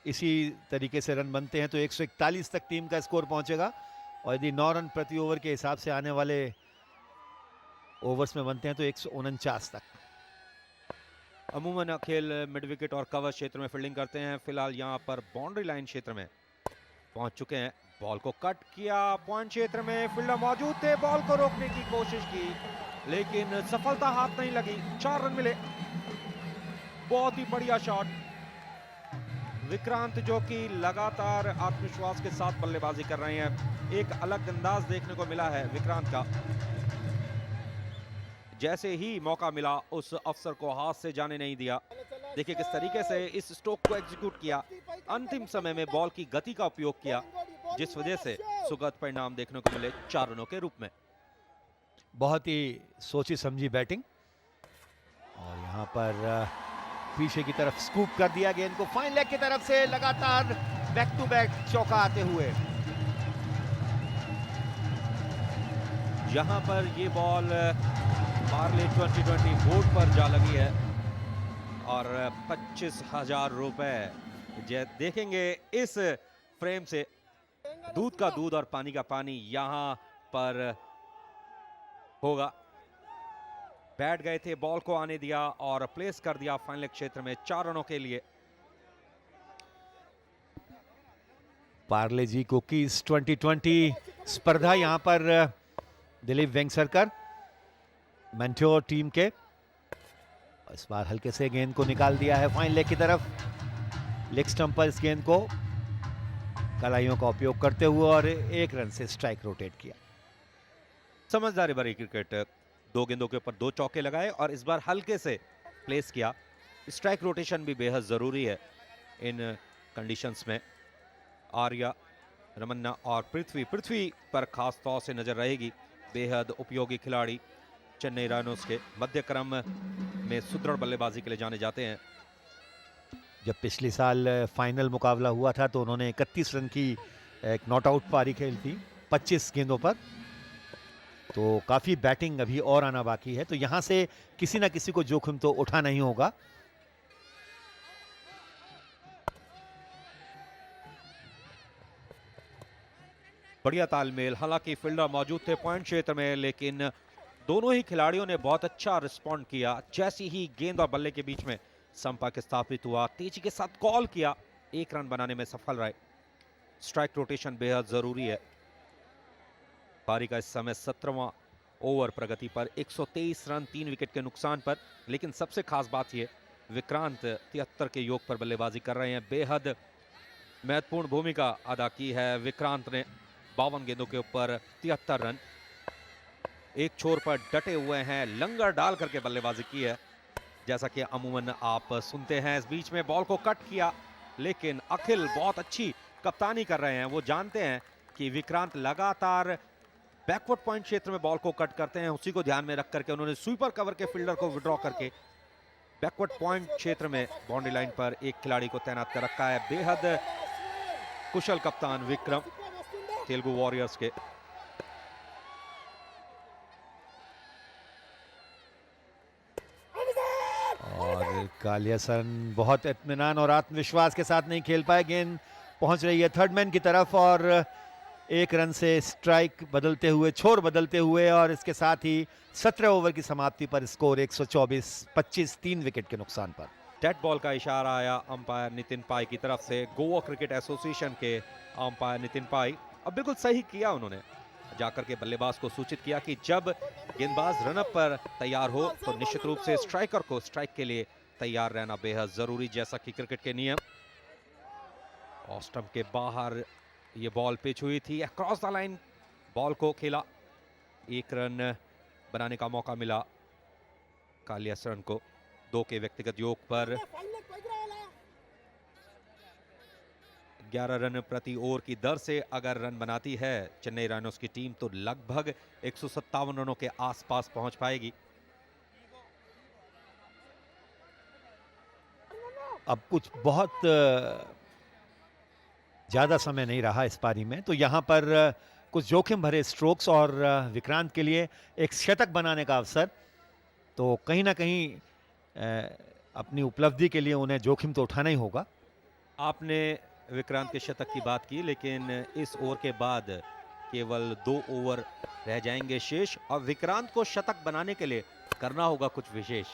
इसी तरीके से रन बनते हैं तो 141 तक टीम का स्कोर पहुंचेगा, और यदि 9 रन प्रति ओवर के हिसाब से आने वाले ओवर्स में बनते हैं तो 149 तक। अमूमन अखिल मिड विकेट और कवर क्षेत्र में फील्डिंग करते हैं, फिलहाल यहां पर बाउंड्री लाइन क्षेत्र में पहुंच चुके हैं। बॉल को कट किया, पॉइंट क्षेत्र में फील्डर मौजूद थे, बॉल को रोकने की कोशिश की लेकिन सफलता हाथ नहीं लगी। 4 रन मिले। बहुत ही बढ़िया शॉट। विक्रांत जो कि लगातार आत्मविश्वास के साथ बल्लेबाजी कर रहे हैं, एक अलग अंदाज देखने को मिला है विक्रांत का। जैसे ही मौका मिला उस अफसर को हाथ से जाने नहीं दिया। देखिए किस तरीके से इस स्ट्रोक को एग्जीक्यूट किया, अंतिम समय में बॉल की गति का उपयोग किया, जिस वजह से सुखद परिणाम देखने को मिले 4 रनों के रूप में। बहुत ही सोची समझी बैटिंग, और यहाँ पर पीछे की तरफ स्कूप कर दिया गेंद को, फाइन लेग की तरफ से लगातार बैक टू बैक चौका आते हुए। यहां पर ये बॉल पार्ले 2020 बोर्ड पर जा लगी है और 25,000 रुपए देखेंगे इस फ्रेम से। दूध का दूध और पानी का पानी यहां पर होगा। बैठ गए थे, बॉल को आने दिया और प्लेस कर दिया फाइनल क्षेत्र में 4 रनों के लिए। पार्ले जी कुकीज 2020 स्पर्धा, यहां पर दिलीप वेंगसरकर मेंटोर टीम के, इस बार हल्के से गेंद को निकाल दिया है फाइन लेग की तरफ। लेग स्टंप पर इस गेंद को कलाइयों का उपयोग करते हुए और 1 रन से स्ट्राइक रोटेट किया। समझदारी भरी क्रिकेट, 2 गेंदों के ऊपर 2 चौके लगाए और इस बार हल्के से प्लेस किया। स्ट्राइक रोटेशन भी बेहद जरूरी है इन कंडीशंस में। आर्या, रमन्ना और पृथ्वी पर खास तौर से नजर रहेगी। बेहद उपयोगी खिलाड़ी, चेन्नई राइनोस के मध्यक्रम में सुदृढ़ बल्लेबाजी के लिए जाने जाते हैं। जब पिछले साल फाइनल मुकाबला हुआ था तो उन्होंने 31 रन की एक नॉट आउट पारी खेली थी 25 गेंदों पर, तो काफी बैटिंग अभी और आना बाकी है, तो यहां से किसी ना किसी को जोखिम तो उठाना ही होगा। बढ़िया तालमेल, हालांकि फील्डर मौजूद थे पॉइंट क्षेत्र में, लेकिन दोनों ही खिलाड़ियों ने बहुत अच्छा रिस्पॉन्ड किया। जैसे ही गेंद और बल्ले के बीच में संपर्क स्थापित हुआ, तेजी के साथ कॉल किया, 1 रन बनाने में सफल रहे। स्ट्राइक रोटेशन बेहद जरूरी है। पारी का इस समय 17वां ओवर प्रगति पर 123 रन 3 विकेट के नुकसान पर, लेकिन सबसे खास बात यह विक्रांत 73 के योग पर बल्लेबाजी कर रहे हैं। बेहद महत्वपूर्ण भूमिका अदा की है विक्रांत ने। 52 गेंदों के ऊपर 73 रन, एक छोर पर डटे हुए हैं, लंगर डाल करके बल्लेबाजी की है, जैसा कि अमूमन आप सुनते हैं। इस बीच में बॉल को कट किया, लेकिन अखिल बहुत अच्छी कप्तानी कर रहे हैं। वो जानते हैं कि विक्रांत लगातार बैकवर्ड पॉइंट क्षेत्र में बॉल को कट करते हैं, उसी को ध्यान में रख करके उन्होंने स्वीपर कवर के फील्डर को विड्रॉ करके बैकवर्ड पॉइंट क्षेत्र में बाउंड्री लाइन पर एक खिलाड़ी को तैनात कर रखा है। बेहद कुशल कप्तान विक्रम, तेलुगु वॉरियर्स के। और कालियासन बहुत इत्मीनान और आत्मविश्वास के साथ नहीं खेल पाए, गेंद पहुंच रही है थर्ड मैन की तरफ और 1 रन से स्ट्राइक बदलते हुए, छोर बदलते हुए, और इसके साथ ही 17 ओवर की समाप्ति पर स्कोर 124-25 3 विकेट के नुकसान पर। डेड बॉल का इशारा आया अंपायर नितिन पाई की तरफ से, गोवा क्रिकेट एसोसिएशन के अंपायर नितिन पाई। अब बिल्कुल सही किया उन्होंने, जाकर के बल्लेबाज को सूचित किया कि जब गेंदबाज रनअप पर तैयार हो तो निश्चित रूप से स्ट्राइकर को स्ट्राइक के लिए तैयार रहना बेहद जरूरी, जैसा कि क्रिकेट के नियम। ऑफ स्टंप के बाहर ये बॉल पिच हुई थी, अक्रॉस द लाइन बॉल को खेला, 1 रन बनाने का मौका मिला कालियासन को 2 के व्यक्तिगत योग पर। 11 रन प्रति ओवर की दर से अगर रन बनाती है चेन्नई राइनोस की टीम तो लगभग 157 रनों के आसपास पहुंच पाएगी। अब कुछ बहुत ज्यादा समय नहीं रहा इस पारी में, तो यहां पर कुछ जोखिम भरे स्ट्रोक्स और विक्रांत के लिए एक शतक बनाने का अवसर, तो कहीं ना कहीं अपनी उपलब्धि के लिए उन्हें जोखिम तो उठाना ही होगा। आपने विक्रांत के शतक की बात की, लेकिन इस ओवर के बाद केवल 2 ओवर रह जाएंगे शेष और विक्रांत को शतक बनाने के लिए करना होगा कुछ विशेष।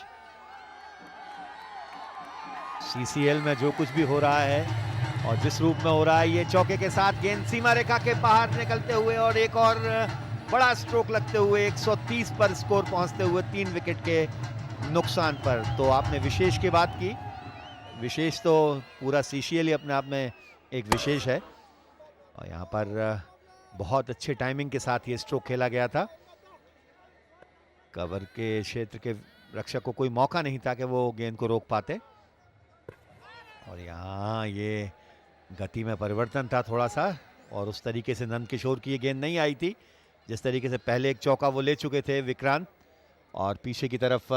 सीसीएल में जो कुछ भी हो रहा है और जिस रूप में हो रहा है, ये चौके के साथ गेंद सीमा रेखा के बाहर निकलते हुए और एक और बड़ा स्ट्रोक लगते हुए 130 पर स्कोर पहुंचते हुए 3 विकेट के नुकसान पर। तो आपने विशेष की बात की, विशेष तो पूरा सीसीएल ही अपने आप में एक विशेष है और यहाँ पर बहुत अच्छे टाइमिंग के साथ ये स्ट्रोक खेला गया था। कवर के क्षेत्र के रक्षक को कोई मौका नहीं था कि वो गेंद को रोक पाते और यहाँ ये गति में परिवर्तन था थोड़ा सा और उस तरीके से नंद किशोर की ये गेंद नहीं आई थी जिस तरीके से पहले एक चौका वो ले चुके थे विक्रांत। और पीछे की तरफ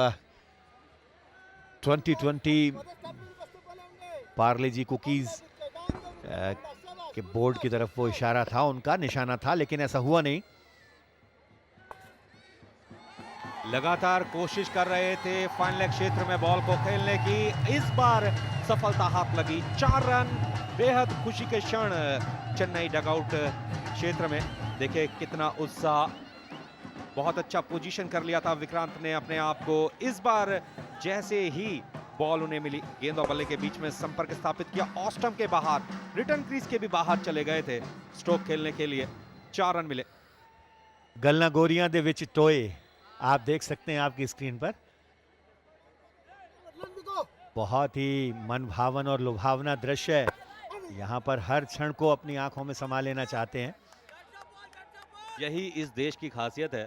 2020 पार्ले जी कुकीज के बोर्ड की तरफ वो इशारा था, उनका निशाना था, लेकिन ऐसा हुआ नहीं। लगातार कोशिश कर रहे थे फाइनल क्षेत्र में बॉल को खेलने की, इस बार सफलता हाथ लगी। 4 रन, बेहद खुशी के क्षण चेन्नई डगआउट क्षेत्र में। देखिए कितना उत्साह, बहुत अच्छा पोजीशन कर लिया था विक्रांत ने अपने आप को। इस बार जैसे ही बॉल उन्हें मिली, गेंद और बल्ले के बीच में संपर्क स्थापित किया, ऑफ स्टंप के बाहर, रिटर्न क्रीज के भी बाहर चले गए थे स्ट्रोक खेलने के लिए। 4 रन मिले। गलना गोरियां दे विच टोए, आप देख सकते हैं आपकी स्क्रीन पर। बहुत ही मनभावन और लुभावना दृश्य है। यहाँ पर हर क्षण को अपनी आंखों में समा लेना चाहते हैं। यही इस देश की खासियत है।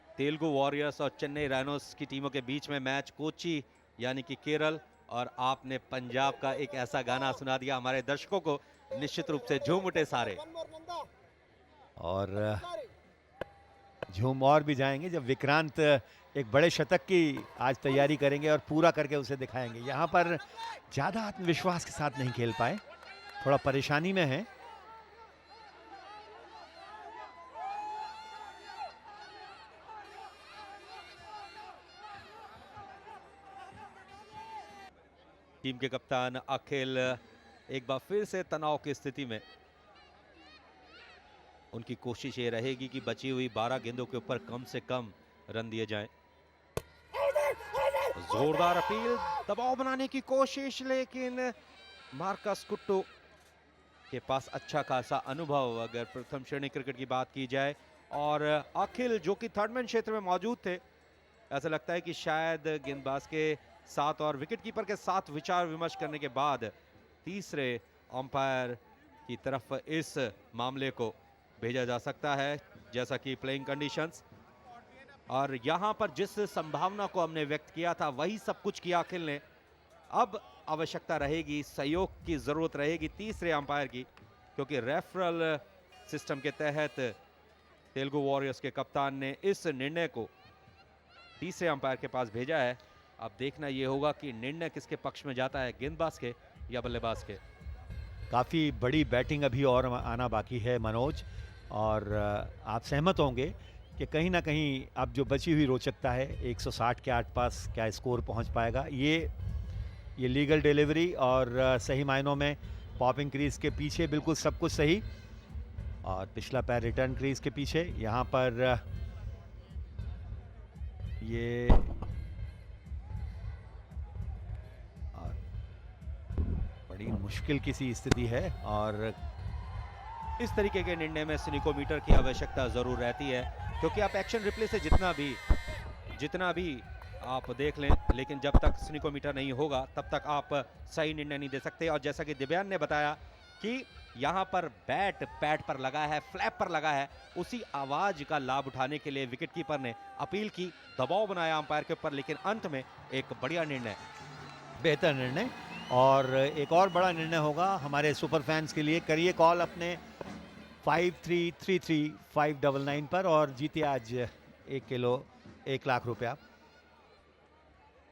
तेलुगु वॉरियर्स और चेन्नई राइनोस की टीमों के बीच में मैच कोची यानी कि केरल, और आपने पंजाब का एक ऐसा गाना सुना दिया, हमारे दर्शकों को निश्चित रूप से झूम उठे सारे। और झूम और भी जाएंगे जब विक्रांत एक बड़े शतक की आज तैयारी करेंगे और पूरा करके उसे दिखाएंगे। यहाँ पर ज्यादा आत्मविश्वास के साथ नहीं खेल पाए, थोड़ा परेशानी में है। टीम के कप्तान अखिल एक बार फिर से तनाव की स्थिति में। उनकी कोशिश ये रहेगी कि बची हुई 12 गेंदों के ऊपर कम से कम रन दिए जाएं। जोरदार अपील, दबाव बनाने की कोशिश, लेकिन मार्कस कुट्टू के पास अच्छा खासा अनुभव अगर प्रथम श्रेणी क्रिकेट की बात की जाए। और अखिल जो कि थर्ड मैन क्षेत्र में मौजूद थे, ऐसा लगता है कि शायद गेंदबाज के साथ और विकेटकीपर के साथ विचार विमर्श करने के बाद तीसरे अंपायर की तरफ इस मामले को भेजा जा सकता है, जैसा कि प्लेइंग कंडीशंस। और यहां पर जिस संभावना को हमने व्यक्त किया था वही सब कुछ किया अखिल ने। अब आवश्यकता रहेगी, सहयोग की जरूरत रहेगी तीसरे अंपायर की, क्योंकि रेफरल सिस्टम के तहत तेलुगु वॉरियर्स के कप्तान ने इस निर्णय को तीसरे अंपायर के पास भेजा है। अब देखना यह होगा कि निर्णय किसके पक्ष में जाता है, गेंदबाज के या बल्लेबाज के। काफी बड़ी बैटिंग अभी और आना बाकी है मनोज, और आप सहमत होंगे कि कहीं ना कहीं अब जो बची हुई रोचकता है 160 के आसपास क्या स्कोर पहुंच पाएगा। ये लीगल डिलीवरी और सही मायनों में पॉपिंग क्रीज के पीछे बिल्कुल सब कुछ सही, और पिछला पैर रिटर्न क्रीज के पीछे। यहाँ पर ये बड़ी मुश्किल किसी स्थिति है, और इस तरीके के निर्णय में स्निकोमीटर की आवश्यकता जरूर रहती है, क्योंकि आप एक्शन रिप्ले से जितना भी आप देख लें, लेकिन जब तक स्निकोमीटर नहीं होगा तब तक आप सही निर्णय नहीं दे सकते। और जैसा कि दिव्यान ने बताया कि यहां पर बैट पैड पर लगा है, फ्लैप पर लगा है, उसी आवाज का लाभ उठाने के लिए विकेटकीपर ने अपील की, दबाव बनाया अंपायर के ऊपर, लेकिन अंत में एक बढ़िया निर्णय, बेहतर निर्णय। और एक और बड़ा निर्णय होगा हमारे सुपर फैंस के लिए। करिए कॉल अपने 5333 599 पर और जीतिए आज 1 किलो 1 लाख रुपया।